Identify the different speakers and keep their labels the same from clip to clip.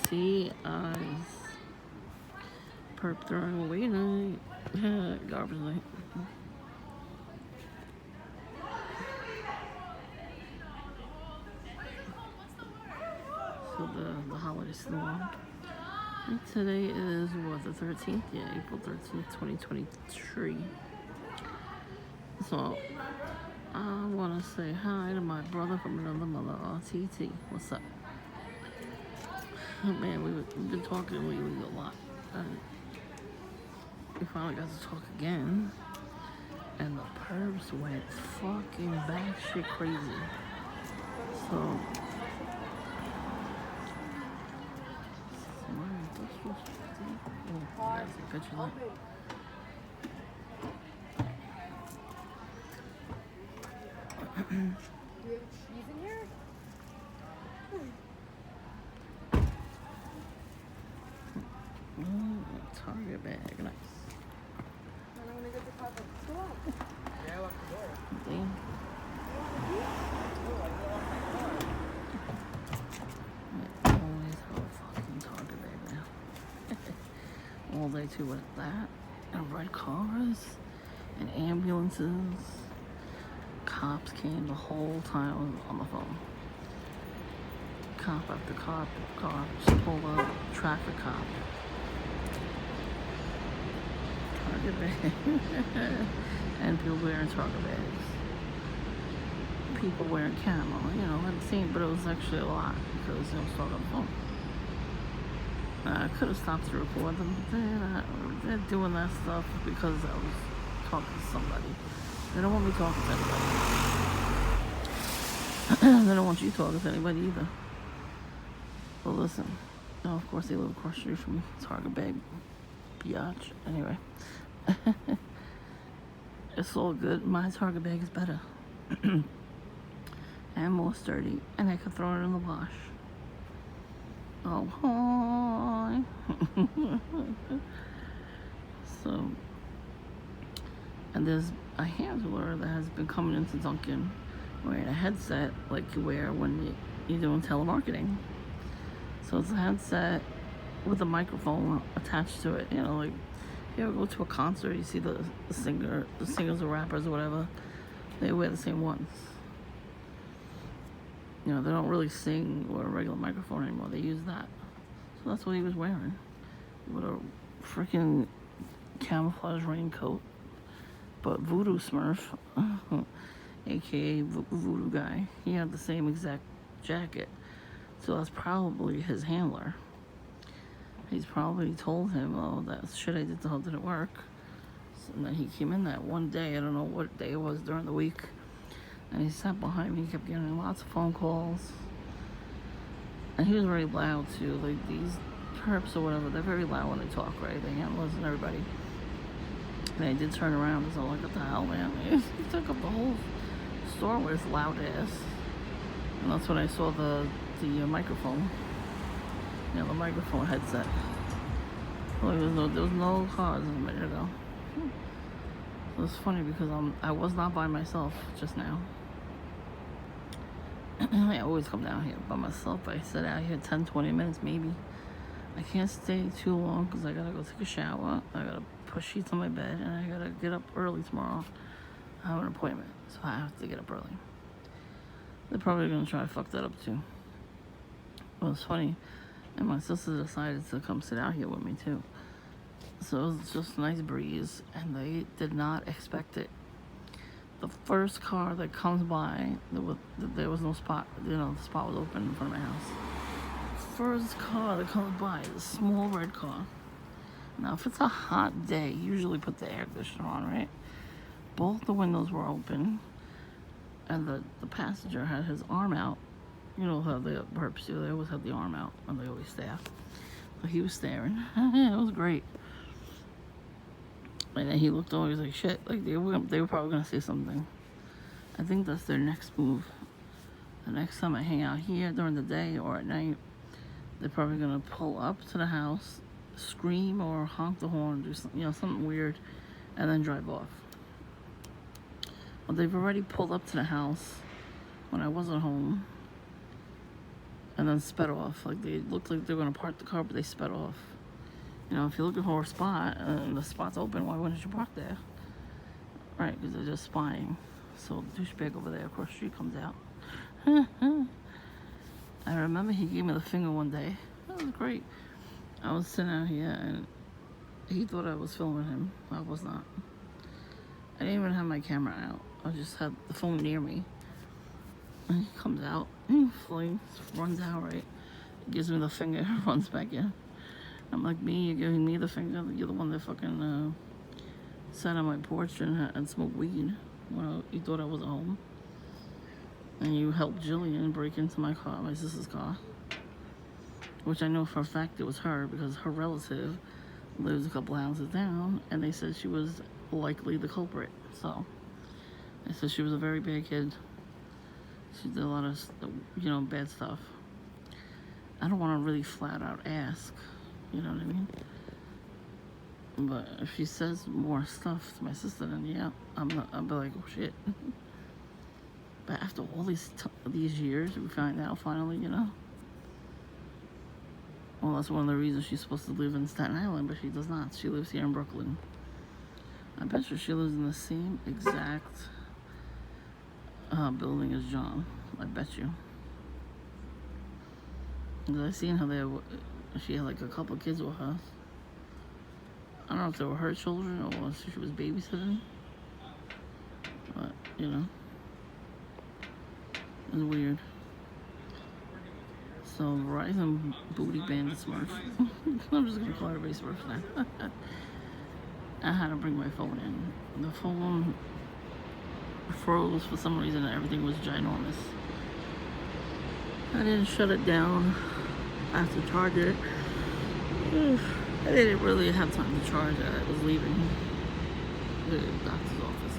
Speaker 1: See, eyes. Perp throwing away night. Garbage night. So the holiday's still on. And today is what, the 13th? Yeah, April 13th, 2023. So I want to say hi to my brother from another mother, RTT. What's up? Oh, man, we've been talking lately a lot. And we finally got to talk again. And the Perps went fucking batshit crazy. So, oh, that's a picture of that.
Speaker 2: Do you have cheese in here?
Speaker 1: Target bag, nice.
Speaker 2: I'm gonna get the cup. Go on. Yeah, I locked the door.
Speaker 1: Damn. I always have a fucking Target bag now. All day too with that, and red cars, and ambulances. Cops came the whole time I was on the phone. Cop after cop, just pulled up, traffic cop. Target bag. And people wearing Target bags. People wearing camo, I hadn't seen, but it was actually a lot because I was talking on the phone. I could have stopped to record them, but they're doing that stuff because I was talking to somebody. They don't want me talking to anybody. They don't want you talking to anybody either. But listen, of course they live across the street from me. Target bag, biatch. Anyway, it's all good. My Target bag is better and more sturdy, and I could throw it in the wash. Oh, hi. So, and there's a handler that has been coming into Dunkin' wearing a headset like you wear when you're doing telemarketing. So it's a headset with a microphone attached to it. Like you ever go to a concert, you see the singers or rappers or whatever, they wear the same ones. They don't really sing with a regular microphone anymore. They use that. So that's what he was wearing, with a freaking camouflage raincoat. But Voodoo Smurf, aka Voodoo Guy, he had the same exact jacket. So that's probably his handler. He's probably told him, oh, that shit I did to him didn't work. So then he came in that one day, I don't know what day it was during the week, and he sat behind me, he kept getting lots of phone calls. And he was very loud too, like these Perps or whatever, they're very loud when they talk, right? They can't listen to everybody. And I did turn around and so like, what the hell, man? He took up the whole store with his loud ass. And that's when I saw the microphone. The microphone headset. Well, there was no cars a minute ago. It was funny because I was not by myself just now. I always come down here by myself. I sit out here 10-20 minutes maybe. I can't stay too long because I gotta go take a shower. I gotta put sheets on my bed, and I gotta get up early tomorrow. I have an appointment, so I have to get up early. They're probably gonna try to fuck that up too. It was funny, and my sister decided to come sit out here with me too. So it was just a nice breeze, and they did not expect it. The first car that comes by, there was no spot. The spot was open in front of my house. First car that comes by is a small red car. Now, if it's a hot day, you usually put the air conditioner on, right? Both the windows were open, and the passenger had his arm out. You know how the Perps do, they always have the arm out, and they always stare. So he was staring. It was great. And then he looked over, he was like, shit, like they were probably gonna say something. I think that's their next move. The next time I hang out here during the day or at night, they're probably gonna pull up to the house, scream or honk the horn, do something weird, and then drive off. Well, they've already pulled up to the house when I wasn't home, and then sped off. Like they looked like they were gonna park the car, but they sped off. You know, if you're looking for a spot and the spot's open, why wouldn't you park there? Right, because they're just spying. So the douchebag over there across the street comes out. I remember he gave me the finger one day. That was great. I was sitting out here and he thought I was filming him. I was not. I didn't even have my camera out. I just had the phone near me. And he comes out, he flings, runs out, right? Gives me the finger, runs back in. I'm like, me, you're giving me the finger? You're the one that fucking sat on my porch and smoked weed when you thought I wasn't home. And you helped Jillian break into my car, my sister's car. Which I know for a fact it was her because her relative lives a couple houses down and they said she was likely the culprit. So, they said she was a very bad kid. She did a lot of, you know, bad stuff. I don't want to really flat out ask, you know what I mean? But if she says more stuff to my sister, then yeah, I'll be like, oh shit. But after all these years, we find out finally, you know. Well, that's one of the reasons she's supposed to live in Staten Island, but she does not. She lives here in Brooklyn. I bet you she lives in the same exact building as John. I bet you. Because I seen how she had like a couple kids with her. I don't know if they were her children or if she was babysitting. But, you know. It's weird. So, Verizon booty bandit Smurf. I'm just going to call everybody Smurf now. I had to bring my phone in. The phone froze for some reason and everything was ginormous. I didn't shut it down after charging it. I didn't really have time to charge it. I was leaving the doctor's office.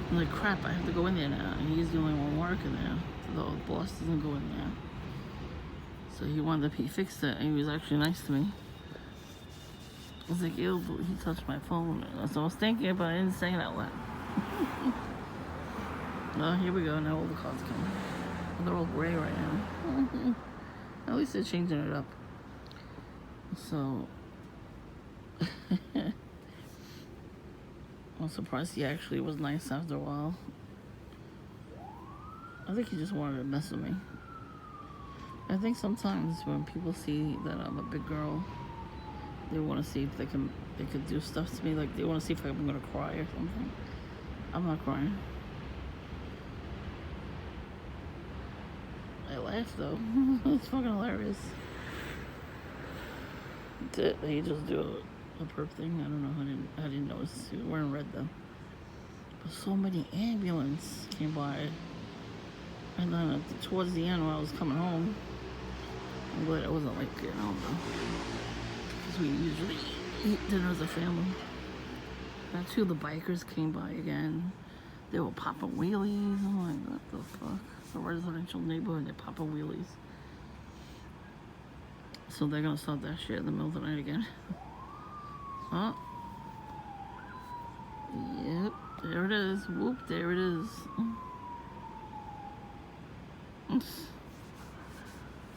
Speaker 1: I'm like, crap, I have to go in there now. And he's the only one working there. So the boss doesn't go in there. So he fixed it. And he was actually nice to me. I was like, ew, he touched my phone. So I was thinking, but I didn't say it out loud. Well, here we go. Now all the cars come. They're all gray right now. At least they're changing it up. So, I'm surprised he actually was nice after a while. I think he just wanted to mess with me. I think sometimes when people see that I'm a big girl, they want to see if they could do stuff to me. Like they want to see if I'm gonna cry or something. I'm not crying. I laughed though. It's fucking hilarious. Did he just do a perp thing? I don't know. I didn't notice. He was wearing red though. But so many ambulance came by. And then towards the end when I was coming home, I'm glad I wasn't like getting home though. Because we usually eat dinner as a family. And two of the bikers came by again. They were popping wheelies. I'm like, what the fuck? It's a residential neighborhood, they're popping wheelies. So they're gonna start that shit in the middle of the night again. Oh. Yep, there it is. Whoop, there it is.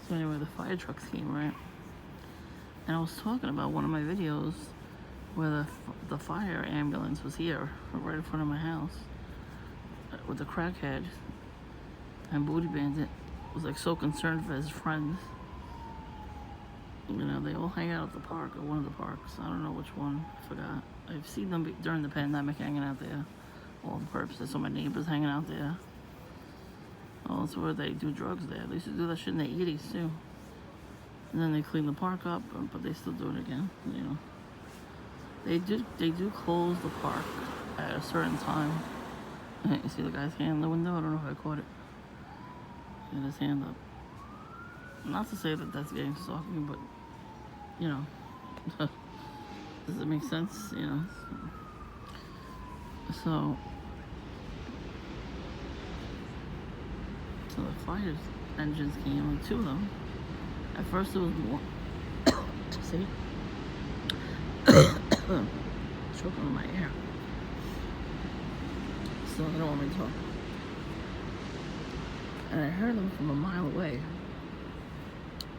Speaker 1: So anyway, the fire trucks came, right? And I was talking about one of my videos where the fire ambulance was here, right in front of my house, with the crackhead and Booty Bandit was like so concerned for his friends. You know, they all hang out at the park, or one of the parks. I don't know which one. I forgot. I've seen them during the pandemic hanging out there. All the Perps. I saw my neighbors hanging out there. Oh, that's where they do drugs there. They used to do that shit in the 80s too. And then they clean the park up, but they still do it again. You know, they do close the park at a certain time. You see the guy's hand in the window? I don't know if I caught it. He had his hand up. Not to say that that's gang stalking, but you know, does it make sense? You know. So the fire engines came, like two of them. At first it was more. See? Choking on my air. So I don't want me to talk. And I heard them from a mile away.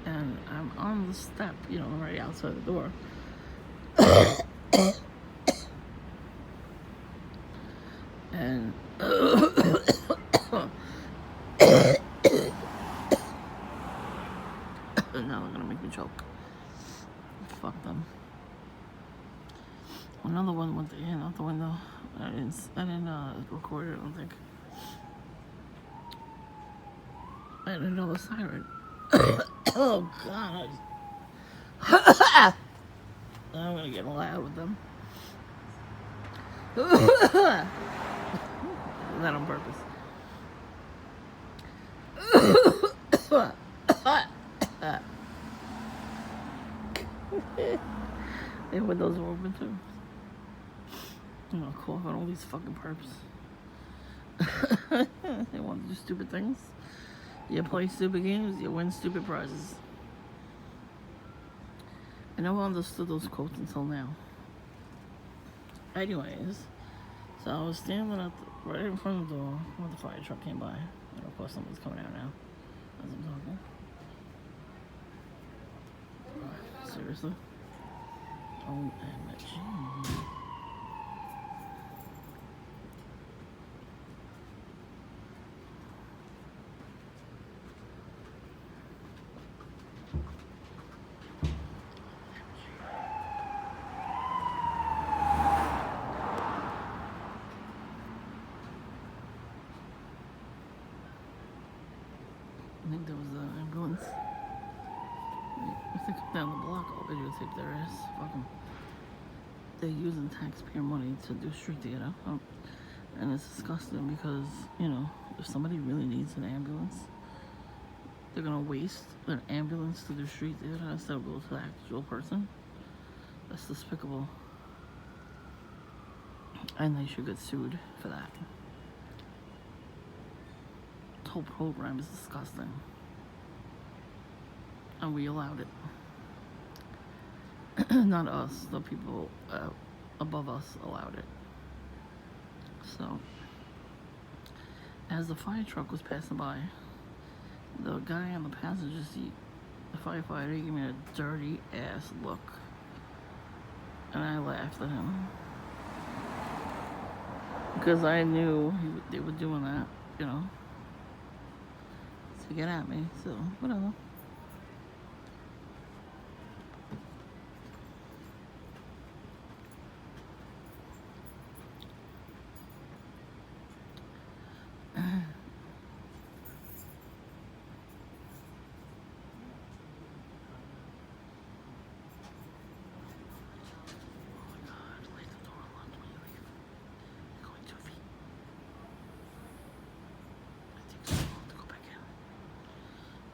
Speaker 1: And I'm on the step, you know, right outside the door. And now they're gonna make me choke. Fuck them. Another one went in out the window. I didn't record it, I don't think. And another siren. Oh god. I'm gonna get loud with them. That on purpose. Their windows are open too. I'm gonna cough on all these fucking perps. They want to do stupid things. You play stupid games, you win stupid prizes. I never understood those quotes until now. Anyways, so I was standing right in front of the door when the fire truck came by. And of course someone's coming out now as I'm talking. Seriously? OMG. I think there was an ambulance. If they come down the block, I'll videotape their ass. Fuck them. They're using taxpayer money to do street theater. And it's disgusting because, you know, if somebody really needs an ambulance, they're gonna waste an ambulance to do street theater instead of go to the actual person. That's despicable. And they should get sued for that. The whole program is disgusting. And we allowed it. Not us, the people above us allowed it. So, as the fire truck was passing by, the guy on the passenger seat, the firefighter, gave me a dirty ass look. And I laughed at him. Because I knew they were doing that, you know, to get at me, so whatever.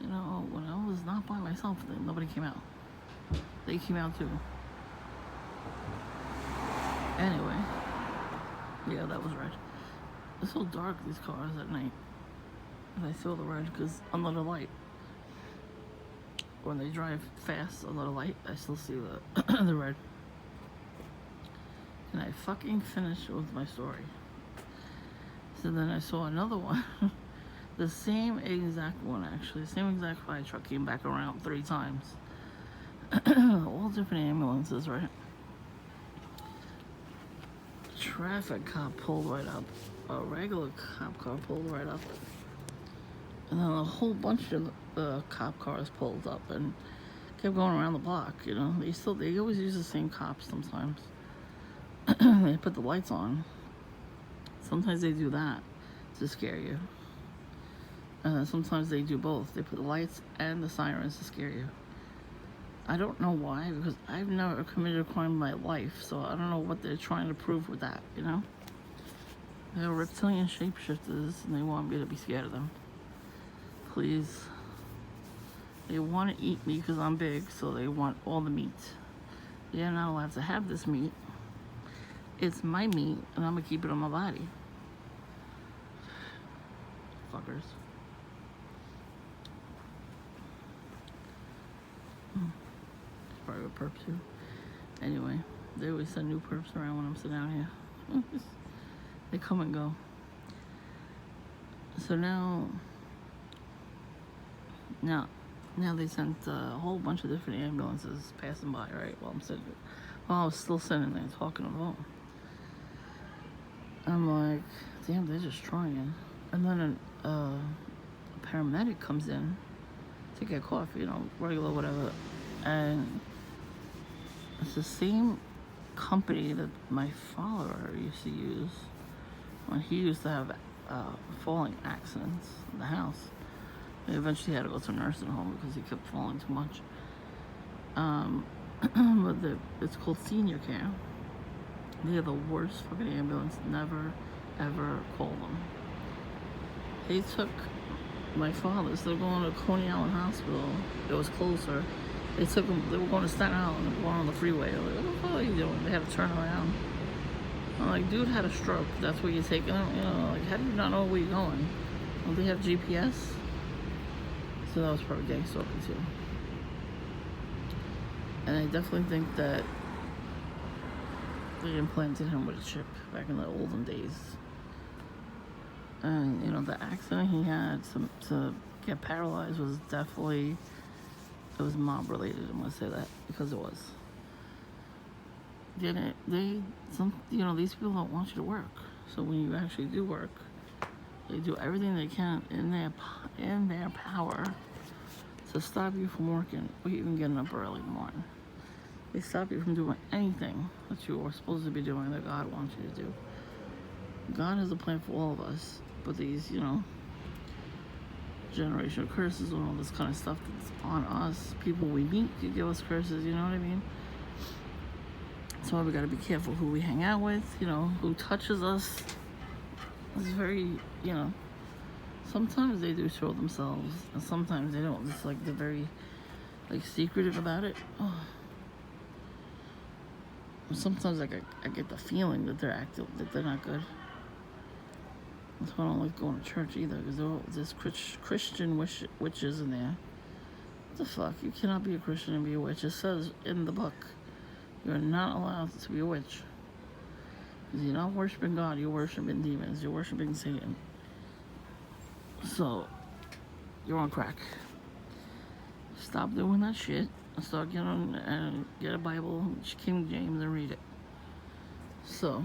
Speaker 1: You know, when I was not by myself, then nobody came out. They came out too. Anyway, yeah, that was red. It's so dark, these cars at night. And I saw the red because under the light. When they drive fast under the light, I still see the the red. And I fucking finished with my story. So then I saw another one. The same exact one, actually. The same exact fire truck came back around 3 times. All different ambulances, right? Traffic cop pulled right up. A regular cop car pulled right up. And then a whole bunch of cop cars pulled up and kept going around the block, you know. They always use the same cops sometimes. They put the lights on. Sometimes they do that to scare you. Sometimes they do both. They put the lights and the sirens to scare you. I don't know why, because I've never committed a crime in my life, so I don't know what they're trying to prove with that, you know? They're reptilian shapeshifters, and they want me to be scared of them. Please. They want to eat me because I'm big, so they want all the meat. They're not allowed to have this meat. It's my meat, and I'm going to keep it on my body. Fuckers. Probably with perps too. Anyway, they always send new perps around when I'm sitting down here. They come and go. So now Now, now they sent a whole bunch of different ambulances passing by, right? While I was still sitting there talking on the phone. I'm like, damn, they're just trying. And then a paramedic comes in to get coffee, you know, regular whatever, and it's the same company that my father used to use when he used to have falling accidents in the house. He eventually had to go to a nursing home because he kept falling too much. But it's called Senior Care. They are the worst fucking ambulance. Never, ever call them. They took my father, instead of going to Coney Island Hospital, it was closer. They took him, they were going to Staten Island and going on the freeway. They're like, what the fuck are you doing? They had to turn around. I'm like, dude had a stroke. That's where you're taking him? You know, like, how do you not know where you're going? Well, they have GPS. So that was probably gang stalking too. And I definitely think that they implanted him with a chip back in the olden days. And, you know, the accident he had to get paralyzed was definitely, it was mob related, I'm gonna say that, because it was. You know, these people don't want you to work. So when you actually do work, they do everything they can in their power to stop you from working or even getting up early in the morning. They stop you from doing anything that you are supposed to be doing that God wants you to do. God has a plan for all of us, but these, you know, generational curses and all this kind of stuff that's on us, people we meet could give us curses, you know what I mean? So we gotta be careful who we hang out with, you know, who touches us. It's very, you know, sometimes they do show themselves, and sometimes they don't. It's like they're very, like, secretive about it. Oh. Sometimes I get the feeling that they're active, that they're not good. That's why I don't like going to church either, because there's Christian witches in there. What the fuck? You cannot be a Christian and be a witch. It says in the book, you're not allowed to be a witch. Because you're not worshiping God, you're worshiping demons, you're worshiping Satan. So, you're on crack. Stop doing that shit and start getting on and get a Bible, King James, and read it. So,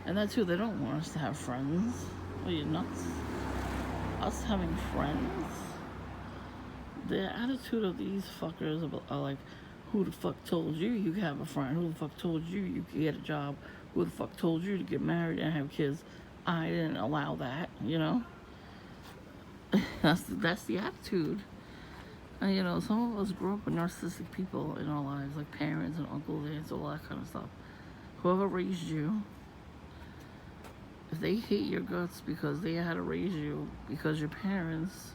Speaker 1: and that too, they don't want us to have friends. Are you nuts? Us having friends? The attitude of these fuckers are like, who the fuck told you you could have a friend? Who the fuck told you you could get a job? Who the fuck told you to get married and have kids? I didn't allow that, you know? That's the attitude. And, you know, some of us grew up with narcissistic people in our lives, like parents and uncles, aunts, all that kind of stuff. Whoever raised you, if they hate your guts because they had to raise you, because your parents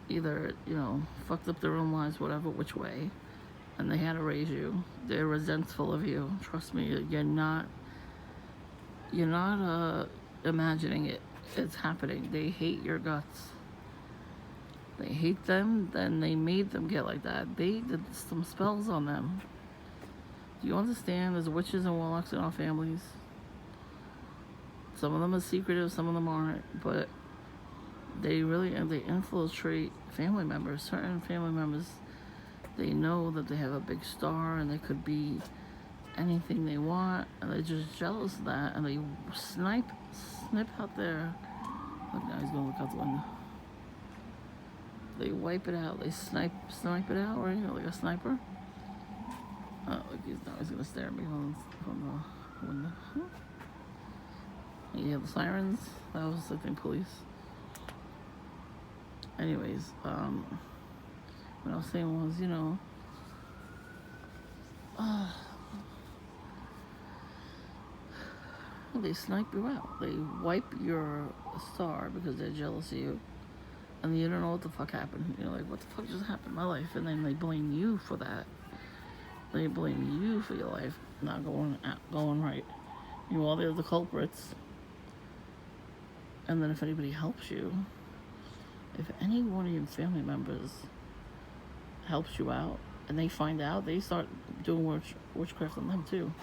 Speaker 1: either, you know, fucked up their own lives, whatever, which way, and they had to raise you, they're resentful of you. Trust me, you're not imagining it. It's happening. They hate your guts. They hate them, then they made them get like that. They did some spells on them. Do you understand? There's witches and warlocks in our families. Some of them are secretive, some of them aren't, but they infiltrate family members. Certain family members, they know that they have a big star and they could be anything they want, and they're just jealous of that, and they snip out there. Look, now he's gonna look out the window. They wipe it out. They snipe it out, right? Like a sniper. Oh, look, he's gonna stare at me from the window. You hear the sirens? That was, I think, police. Anyways, what I was saying was, you know, they snipe you out. They wipe your star because they're jealous of you. And you don't know what the fuck happened. You're like, what the fuck just happened in my life? And then they blame you for that. They blame you for your life not going right. You know, they're the culprits. And then if anybody helps you, if any one of your family members helps you out and they find out, they start doing witchcraft on them too.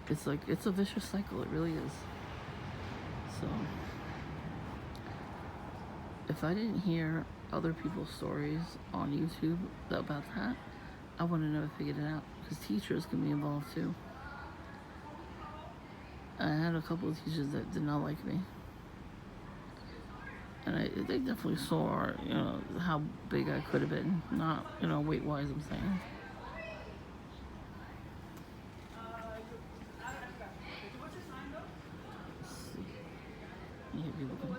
Speaker 1: It's like, it's a vicious cycle. It really is. So if I didn't hear other people's stories on YouTube about that, I would have never figured it out. Because teachers can be involved too. I had a couple of teachers that did not like me. And they definitely saw, how big I could have been. Not, weight-wise, I'm saying. Let's see. Yeah, people can...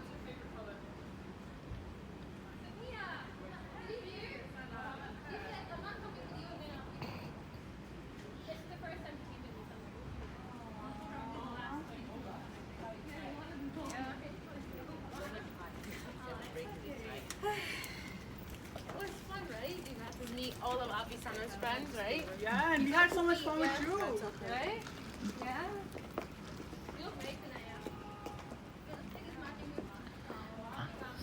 Speaker 2: Meet all of Apisana's friends, right?
Speaker 3: Yeah, and we had so much fun with you.
Speaker 2: Right? Yeah.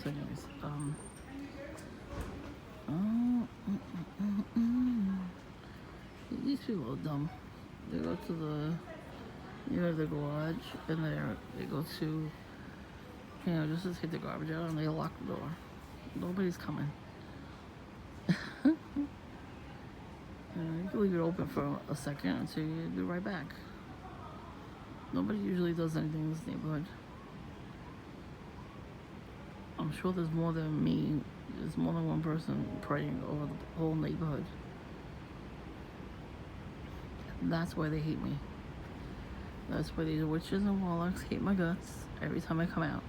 Speaker 1: So anyways, these people are dumb. They go to the garage, and they go to, just to take the garbage out, and they lock the door. Nobody's coming. You can leave it open for a second until you be right back. Nobody usually does anything in this neighborhood. I'm sure there's more than me. There's more than one person praying over the whole neighborhood. That's why they hate me. That's why these witches and warlocks hate my guts every time I come out.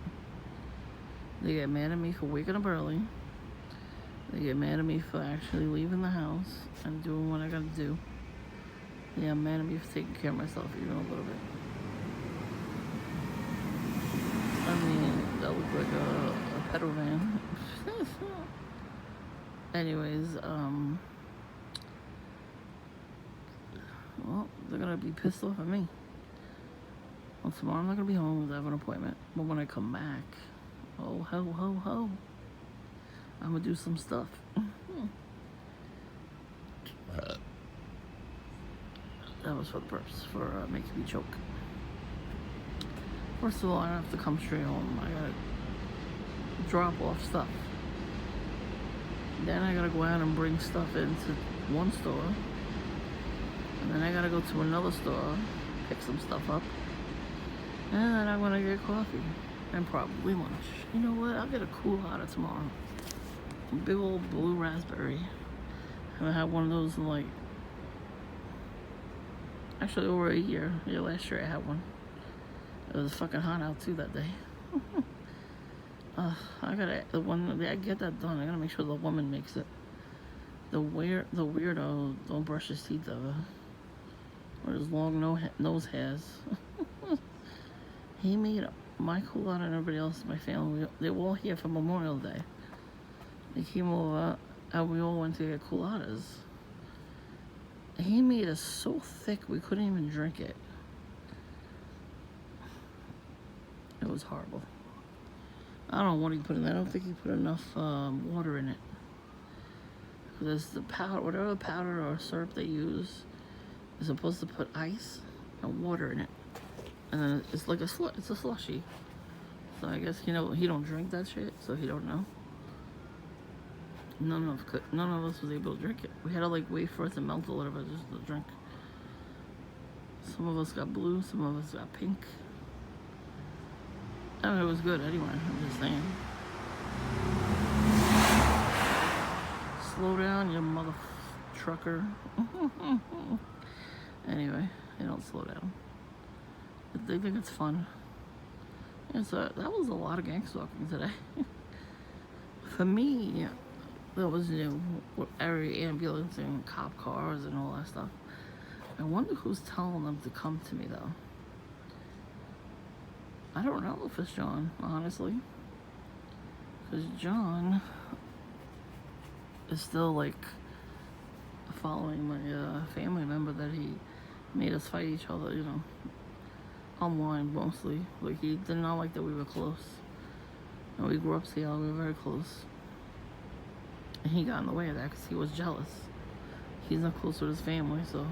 Speaker 1: They get mad at me for waking up early. They get mad at me for actually leaving the house and doing what I gotta do. They get mad at me for taking care of myself even a little bit. I mean, that looked like a pedal van. Anyways, well, they're gonna be pissed off at me. Well, tomorrow I'm not gonna be home because I have an appointment. But when I come back, oh, ho, ho, ho. I'm gonna do some stuff. That was for the Perps, for making me choke. First of all, I have to come straight home. I gotta drop off stuff. Then I gotta go out and bring stuff into one store. And then I gotta go to another store, pick some stuff up. And then I'm gonna get coffee. And probably lunch. You know what? I'll get a culotta tomorrow. A big old blue raspberry. I haven't had one of those in like, actually over a year. Yeah, last year I had one. It was fucking hot out too that day. When I get that done, I gotta make sure the woman makes it. The weirdo don't brush his teeth ever. Or his long nose hairs. He made my culotta and everybody else in my family. They were all here for Memorial Day. They came over and we all went to get culottes. He made it so thick we couldn't even drink it. It was horrible. I don't know what he put in there. I don't think he put enough water in it. Because the powder, whatever powder or syrup they use, is supposed to put ice and water in it. And then it's like it's a slushy. So I guess, he don't drink that shit, so he don't know. None of us was able to drink it. We had to wait for it to melt a little bit just to drink. Some of us got blue, some of us got pink. I mean, it was good anyway, I'm just saying. Slow down, you mother trucker. Anyway, they don't slow down. They think it's fun. And so that was a lot of gang stalking today. For me, that was new. With every ambulance and cop cars and all that stuff. I wonder who's telling them to come to me though. I don't know if it's John, honestly. Because John is still following my family member that he made us fight each other, online mostly. He did not like that we were close. And we grew up together, we were very close. And he got in the way of that because he was jealous. He's not close with his family, so.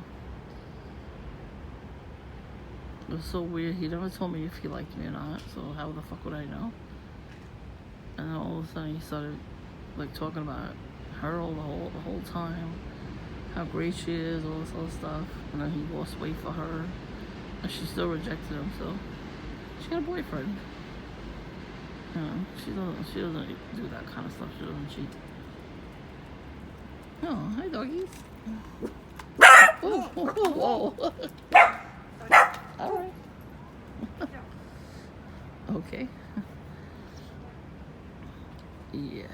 Speaker 1: It was so weird. He never told me if he liked me or not, so how the fuck would I know? And then all of a sudden he started like talking about her the whole time, how great she is, all this other stuff. And then he lost weight for her, and she still rejected him. So she got a boyfriend. You know, she doesn't do that kind of stuff. She doesn't cheat. Oh, hi doggies. Whoa. All right. Okay. Yeah.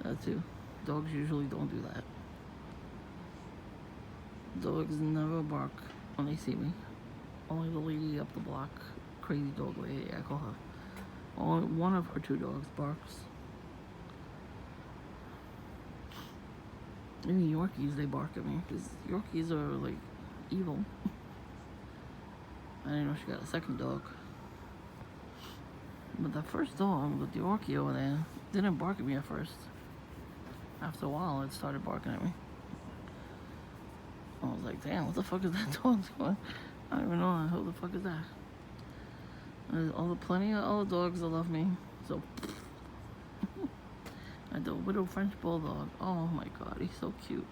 Speaker 1: That too. Dogs usually don't do that. Dogs never bark when they see me. Only the lady up the block, crazy dog lady, I call her. Only one of her 2 dogs barks. Even Yorkies, they bark at me, because Yorkies are like evil. I didn't know she got a second dog. But that first dog, the Yorkie over there, didn't bark at me at first. After a while, it started barking at me. I was like, damn, what the fuck is that dog doing? I don't even know. Who the fuck is that? There's plenty of other dogs that love me. So, and the little French bulldog. Oh my god, he's so cute.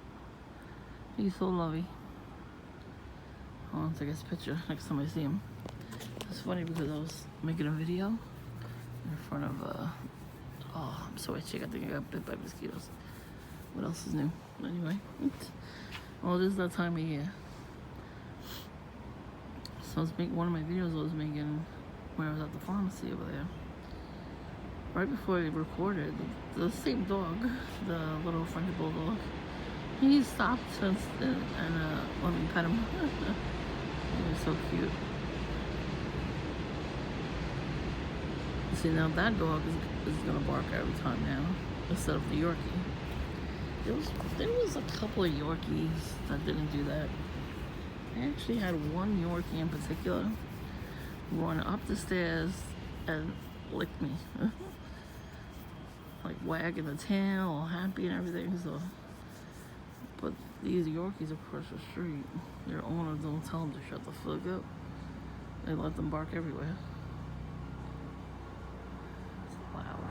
Speaker 1: He's so lovey. I'll take his picture next time I see him. It's funny because I was making a video in front of oh, I'm so itchy. I think I got bit by mosquitoes. What else is new? Anyway, well, it is that time of year. So I was making one of my videos I was making when I was at the pharmacy over there. Right before I recorded, the same dog, the little French bulldog, he stopped and let me pet him. He was so cute. See, now that dog is gonna bark every time now, instead of the Yorkie. There was a couple of Yorkies that didn't do that. I actually had one Yorkie in particular run up the stairs and lick me. Like wagging the tail, all happy and everything. So, but these Yorkies across the street, their owners don't tell them to shut the fuck up. They let them bark everywhere. It's loud.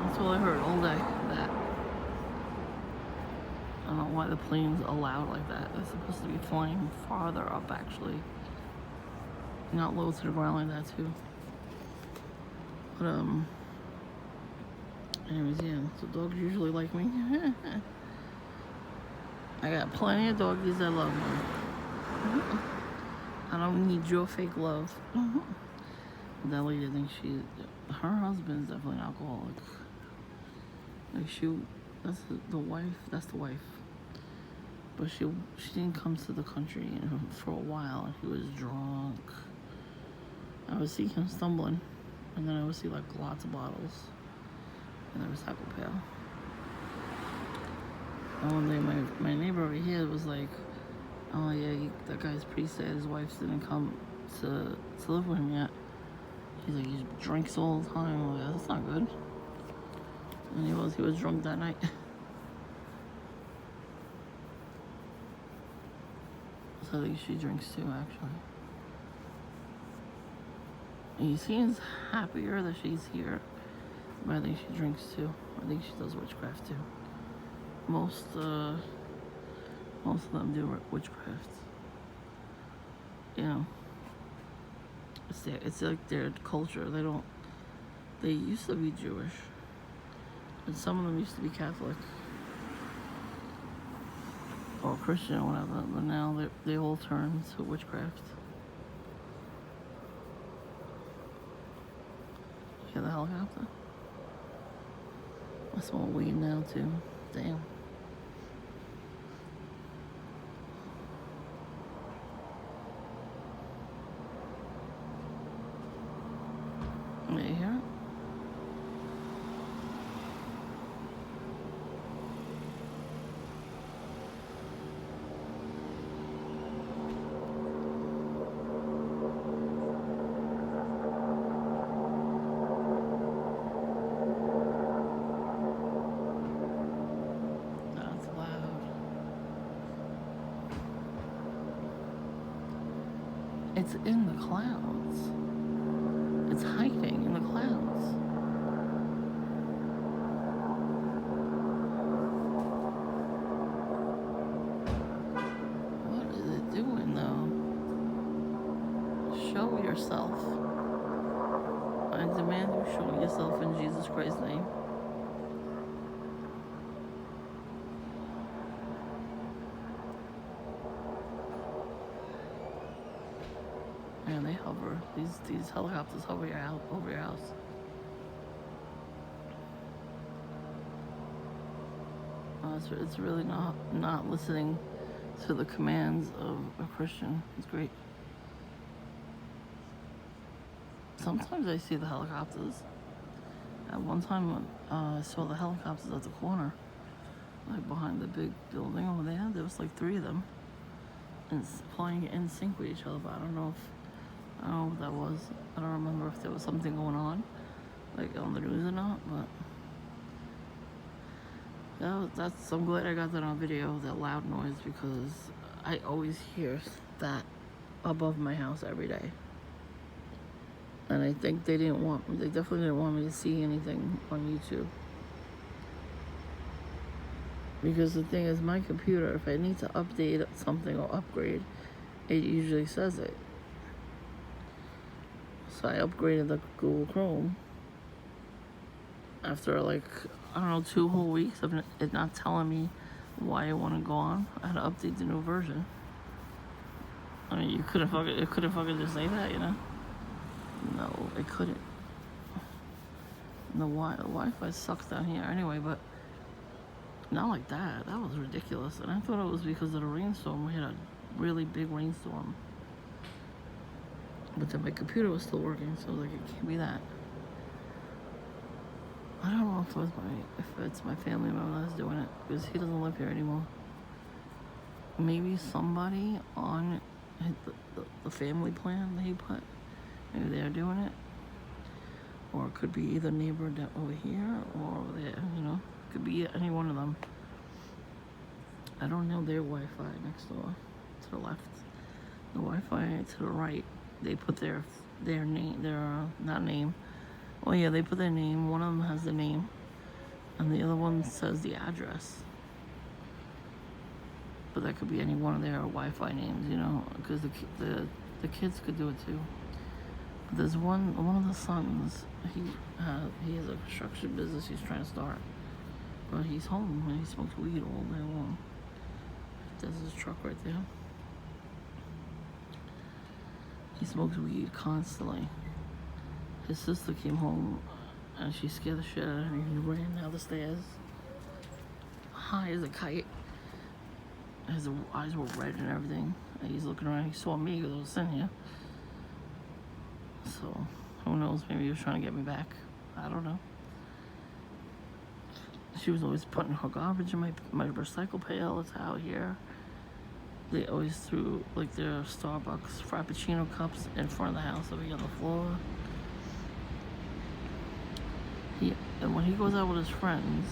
Speaker 1: That's all I heard all day. That. I don't know why the plane's are loud like that. They're supposed to be flying farther up, actually. Not low to the ground like that, too. But, anyways, yeah. So dogs usually like me. I got plenty of doggies that love me. I don't need your fake love. That lady thinks her husband's definitely an alcoholic. Like that's the wife. But she didn't come to the country for a while. He was drunk. I would see him stumbling, and then I would see like lots of bottles in the recycle pail. And one day my neighbor over here was like, oh yeah, that guy's pretty sad his wife didn't come to live with him yet. He's like, he drinks all the time. I'm like, that's not good. And he was drunk that night. So I think she drinks too, actually. And he seems happier that she's here, but I think she drinks too. I think she does witchcraft too. Most of them do witchcraft. You know, it's like their culture. They used to be Jewish, and some of them used to be Catholic or Christian or whatever, but now they all turn to witchcraft. You hear the helicopter? I smell weed now too. Damn. You hear it? It's in the clouds. It's hiding in the clouds. What is it doing though? Show yourself. I demand you show yourself in Jesus Christ's name. And they hover. These helicopters hover over your house. It's really not listening to the commands of a Christian. It's great. Sometimes I see the helicopters. At one time, I saw the helicopters at the corner, like behind the big building over there. There was like 3 of them, and flying in sync with each other. But I don't know what that was. I don't remember if there was something going on, like on the news or not. But I'm glad I got that on video, that loud noise, because I always hear that above my house every day. And I think they definitely didn't want me to see anything on YouTube. Because the thing is, my computer, if I need to update something or upgrade, it usually says it. So I upgraded the Google Chrome after 2 whole weeks of it not telling me why I want to go on. I had to update the new version. I mean, it couldn't fucking just say that, you know? No, it couldn't. The Wi-Fi sucks down here anyway, but not like that. That was ridiculous. And I thought it was because of the rainstorm. We had a really big rainstorm. But then my computer was still working, so I was like, it can't be that. I don't know if it's my family member that's doing it, because he doesn't live here anymore. Maybe somebody on the family plan that he put, maybe they're doing it. Or it could be either neighbor down over here or over there, you know. It could be any one of them. I don't know their Wi-Fi next door, to the left. The Wi-Fi to the right, they put their name, not name. Well, yeah, they put their name. One of them has the name, and the other one says the address. But that could be any one of their Wi-Fi names, you know, because the kids could do it too. But there's one of the sons. He has a construction business he's trying to start, but he's home and he smokes weed all day long. There's his truck right there. He smokes weed constantly. His sister came home and she scared the shit out of him. He ran down the stairs, high as a kite. His eyes were red and everything. And he's looking around. He saw me because I was sitting here. So, who knows? Maybe he was trying to get me back. I don't know. She was always putting her garbage in my recycle pail. It's out here. They always threw like their Starbucks Frappuccino cups in front of the house over here on the floor. And when he goes out with his friends,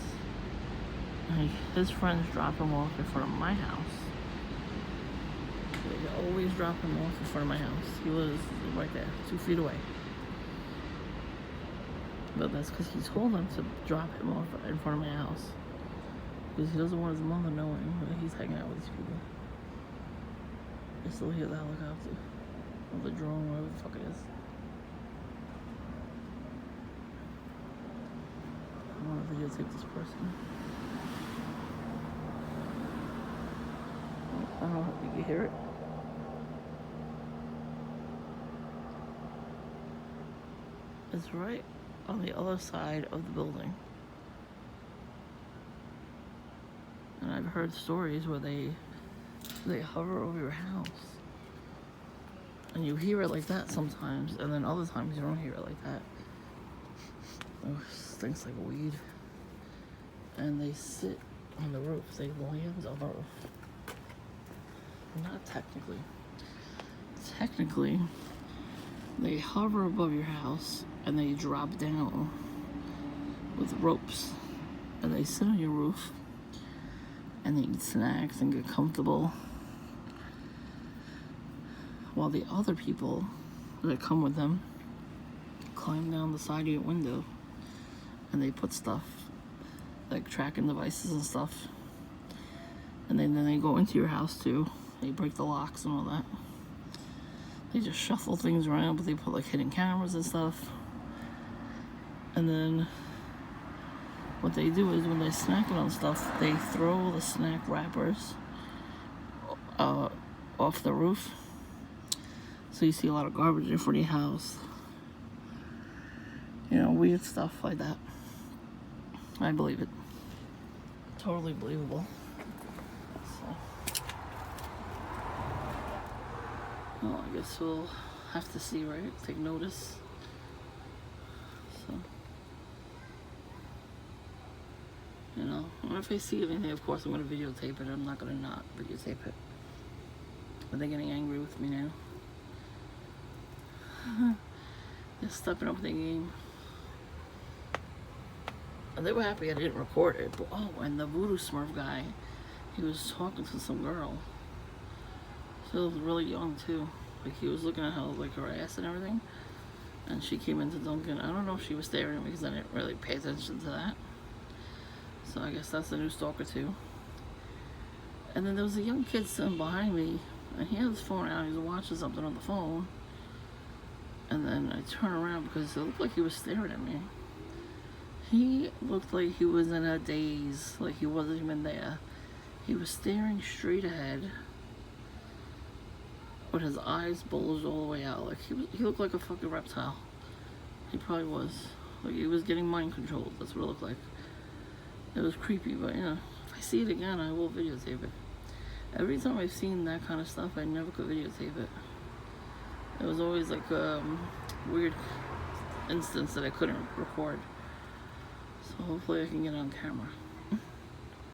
Speaker 1: his friends drop him off in front of my house. They always drop him off in front of my house. He lives right there, 2 feet away. But that's because he told them to drop him off in front of my house. Because he doesn't want his mother knowing that he's hanging out with these people. I still hear the helicopter. Or the drone, whatever the fuck it is. I want to videotape this person. I don't know if you can hear it. It's right on the other side of the building. And I've heard stories where they hover over your house. And you hear it like that sometimes, and then other times you don't hear it like that. Oh, it stinks like weed. And they sit on the roof. They land on the roof. Not technically. Technically, they hover above your house and they drop down with ropes. And they sit on your roof and they eat snacks and get comfortable while the other people that come with them climb down the side of your window and they put stuff like tracking devices and stuff, and then they go into your house too. They break the locks and all that. They just shuffle things around, but they put like hidden cameras and stuff. And then what they do is when they're snacking on stuff, they throw the snack wrappers off the roof. So you see a lot of garbage in front of your house. You know, weird stuff like that. I believe it. Totally believable. So, well, I guess we'll have to see, right? Take notice. So, you know, if I see anything, of course I'm going to videotape it. I'm not going to not videotape it. Are they getting angry with me now? They're stepping up their game. And they were happy I didn't record it. But, oh, and the Voodoo Smurf guy, he was talking to some girl. She was really young too. Like, he was looking at her, like, her ass and everything. And she came into Dunkin'. I don't know if she was staring at me because I didn't really pay attention to that. So I guess that's a new stalker too. And then there was a young kid sitting behind me, and he had his phone out. He was watching something on the phone. And then I turned around because it looked like he was staring at me. He looked like he was in a daze, like he wasn't even there. He was staring straight ahead with his eyes bulged all the way out. Like he looked like a fucking reptile. He probably was. Like he was getting mind controlled. That's what it looked like. It was creepy, but you know, if I see it again, I will videotape it. Every time I've seen that kind of stuff, I never could videotape it. It was always like a weird instance that I couldn't record. So hopefully I can get on camera.